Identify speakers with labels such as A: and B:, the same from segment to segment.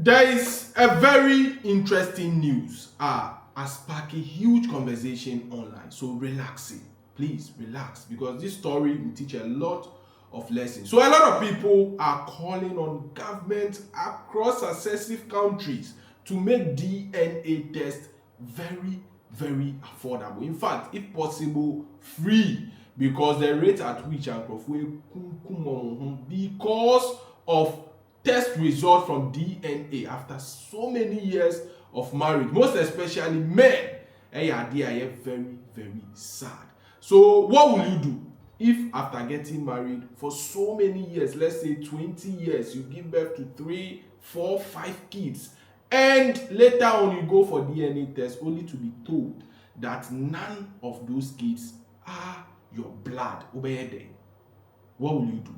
A: There is a very interesting news spark a huge conversation online. So relaxing, please relax because this story will teach a lot of lessons. So a lot of people are calling on government across successive countries to make DNA tests very affordable. In fact, if possible, free because the rate at which because of test result from DNA after so many years of marriage, most especially men. They are very sad. So what will you do if after getting married for so many years, let's say 20 years, you give birth to 3, 4, 5 kids, and later on you go for DNA test only to be told that none of those kids are your blood? What will you do?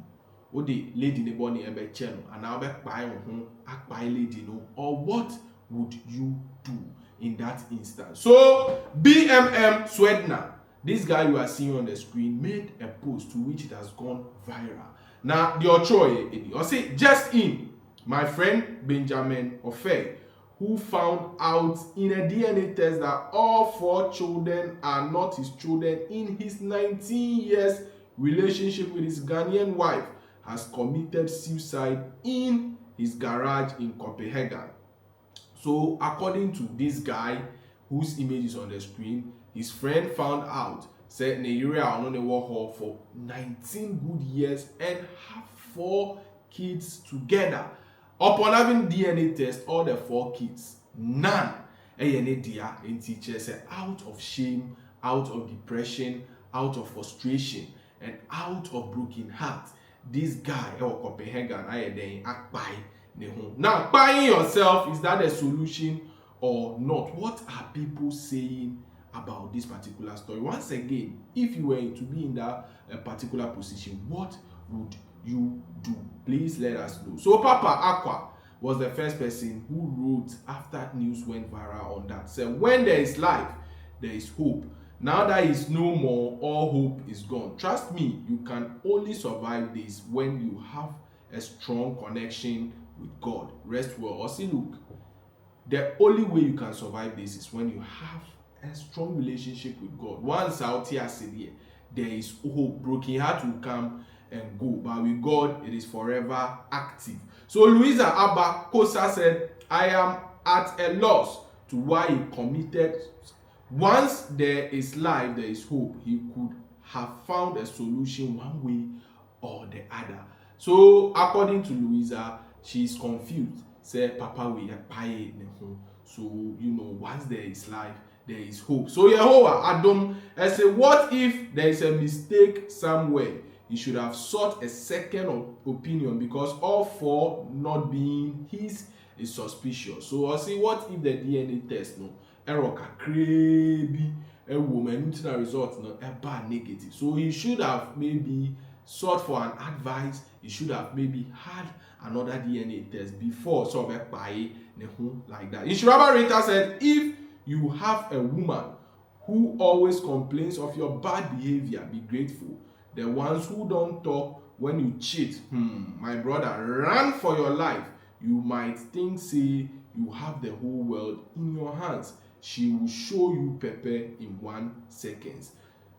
A: What the lady ne born ebe cheno and now be kpai ho akpai lady no, or what would you do in that instance? So BMM Swedner, this guy you are seeing on the screen, made a post to which it has gone viral. Now the Ochoye or say just in my friend Benjamin Ofe, who found out in a DNA test that all 4 children are not his children in his 19 years relationship with his Ghanaian wife, has committed suicide in his garage in Copenhagen. So according to this guy whose image is on the screen, his friend found out said Nigeria are on a war for 19 good years and have 4 kids together. Upon having DNA test, all the 4 kids, none and teachers said out of shame, out of depression, out of frustration, and out of broken heart, this guy Copenhagen now buying yourself, is that a solution or not? What are people saying about this particular story? Once again, if you were to be in that particular position, what would you do? Please let us know. So Papa Aqua was the first person who wrote after news went viral on that. So when there is life, there is hope. Now that is no more, all hope is gone. Trust me, you can only survive this when you have a strong connection with God. Rest well. Or see, look, the only way you can survive this is when you have a strong relationship with God. Once out here, there is hope. Broken heart will come and go, but with God, it is forever active. So Louisa Abba Kosa said, I am at a loss to why he committed. Once there is life, there is hope. He could have found a solution one way or the other. So according to Louisa, she is confused. Say, Papa, we are paying home. So, once there is life, there is hope. So Yehovah Adam, I say, what if there is a mistake somewhere? He should have sought a second opinion because all 4 not being his is suspicious. So I say, what if the DNA test error crazy a woman result bad negative? So he should have maybe sought for an advice. He should have maybe had another DNA test before like that. Inshiraba Rita said, if you have a woman who always complains of your bad behavior, be grateful. The ones who don't talk when you cheat, my brother, run for your life. You might think, say, you have the whole world in your hands. She will show you pepper in 1 second.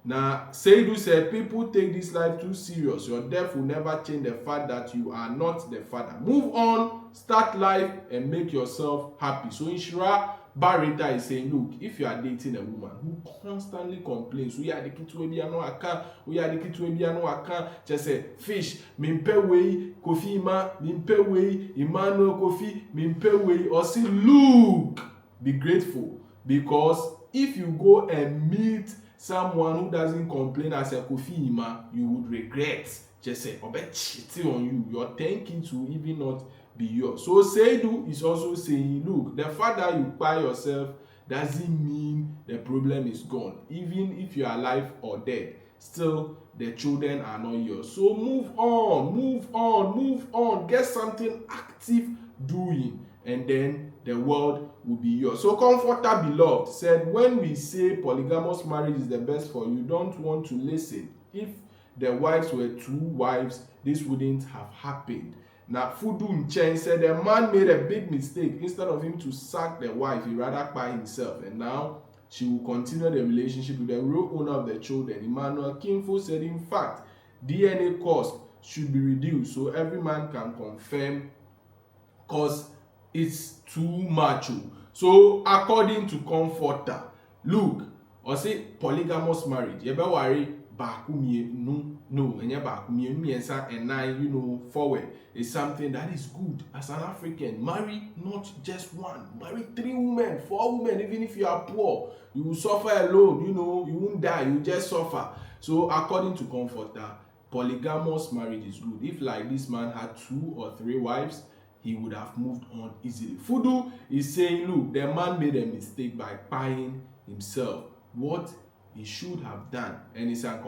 A: Now, Seidu said, people take this life too serious. Your death will never change the fact that you are not the father. Move on, start life, and make yourself happy. So Inshira Barita is saying, look, if you are dating a woman who constantly complains, we are the kid to be no aka, we are the kid to be no aka, just say, fish, mimpe way, Kofi ima, mimpe way, Emmanuel Kofi, mimpe way, or say, look, be grateful. Because if you go and meet someone who doesn't complain as a Kofi ima, you would regret. Just say, Obe cheating on you. Your 10 kids will even not be yours. So Seidu is also saying, look, the fact that you buy yourself doesn't mean the problem is gone. Even if you are alive or dead, still the children are not yours. So move on. Get something active doing, and then the world will be yours. So Comforter Beloved said, when we say polygamous marriage is the best for you, don't want to listen. If the wives were 2 wives, this wouldn't have happened. Now, Fudu Chen said the man made a big mistake. Instead of him to sack the wife, he rather by himself. And now she will continue the relationship with the real owner of the children. Emmanuel Kinfo said, in fact, DNA cost should be reduced so every man can confirm, because it's too much. So, according to Comforter, look, or say polygamous marriage, you better worry. No, and now, forward is something that is good as an African. Marry not just one, marry 3 women, 4 women. Even if you are poor, you will suffer alone. You won't die, you just suffer. So, according to Comforter, polygamous marriage is good. If like this man had 2 or 3 wives, he would have moved on easily. Fudu is saying, look, the man made a mistake by buying himself. What he should have done, and he said,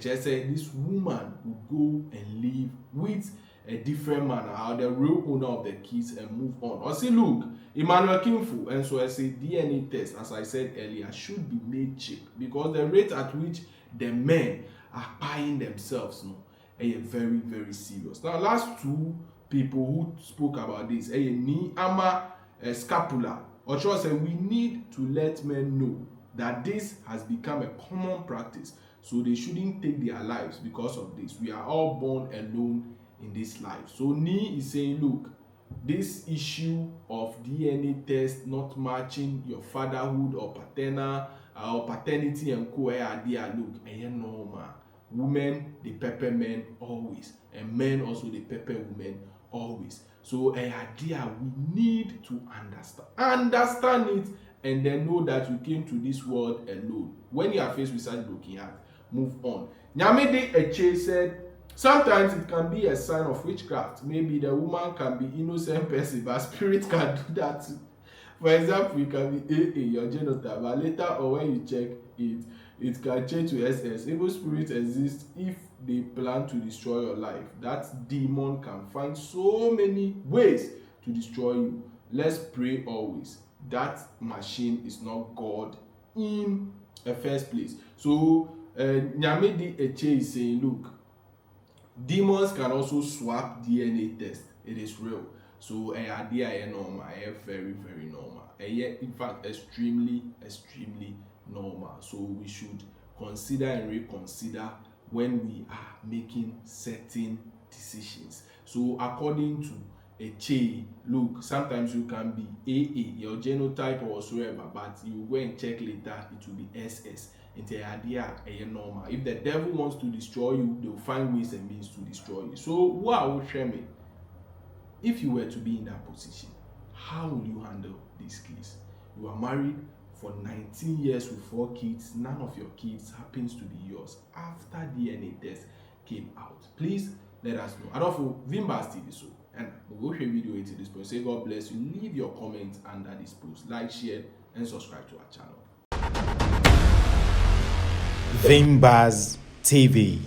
A: just say this woman will go and live with a different man, or the real owner of the kids, and move on. Or say, look, Emmanuel Kinfu, and so I say DNA test, as I said earlier, should be made cheap, because the rate at which the men are buying themselves, is very, very serious. Now, last 2 people who spoke about this, ni ama scapula. Ochoa said we need to let men know that this has become a common practice, so they shouldn't take their lives because of this. We are all born alone in this life. So Ni is saying, look, this issue of DNA test not matching your fatherhood or paternal or paternity and look, normal. Women, they pepper men always, and men also they pepper women always. So idea we need to understand it, and then know that you came to this world alone. When you are faced with such broken heart, move on. Nyamede Eche said, sometimes it can be a sign of witchcraft. Maybe the woman can be innocent person, but spirit can do that too. For example, you can be AA, your genotype, but later or when you check it, it can change to SS. Evil spirits exist if they plan to destroy your life. That demon can find so many ways to destroy you. Let's pray always. That machine is not God in the first place. So, Nyamedi Eche is saying, look, demons can also swap DNA test. It is real. So, idea normal, very, very normal. In fact, extremely, extremely normal. So we should consider and reconsider when we are making certain decisions. So according to Eche, look, sometimes you can be AA, your genotype or whatsoever, but you go and check later, it will be SS. The idea is normal. If the devil wants to destroy you, they'll find ways and means to destroy you. So what I will share me, if you were to be in that position, how will you handle this case? You are married for 19 years with 4 kids. None of your kids happens to be yours after DNA test came out. Please let us know. Adolfo Vimbas TV so, and we will share video into this point. Say God bless you. Leave your comments under this post. Like, share, and subscribe to our channel.
B: Vimbas TV.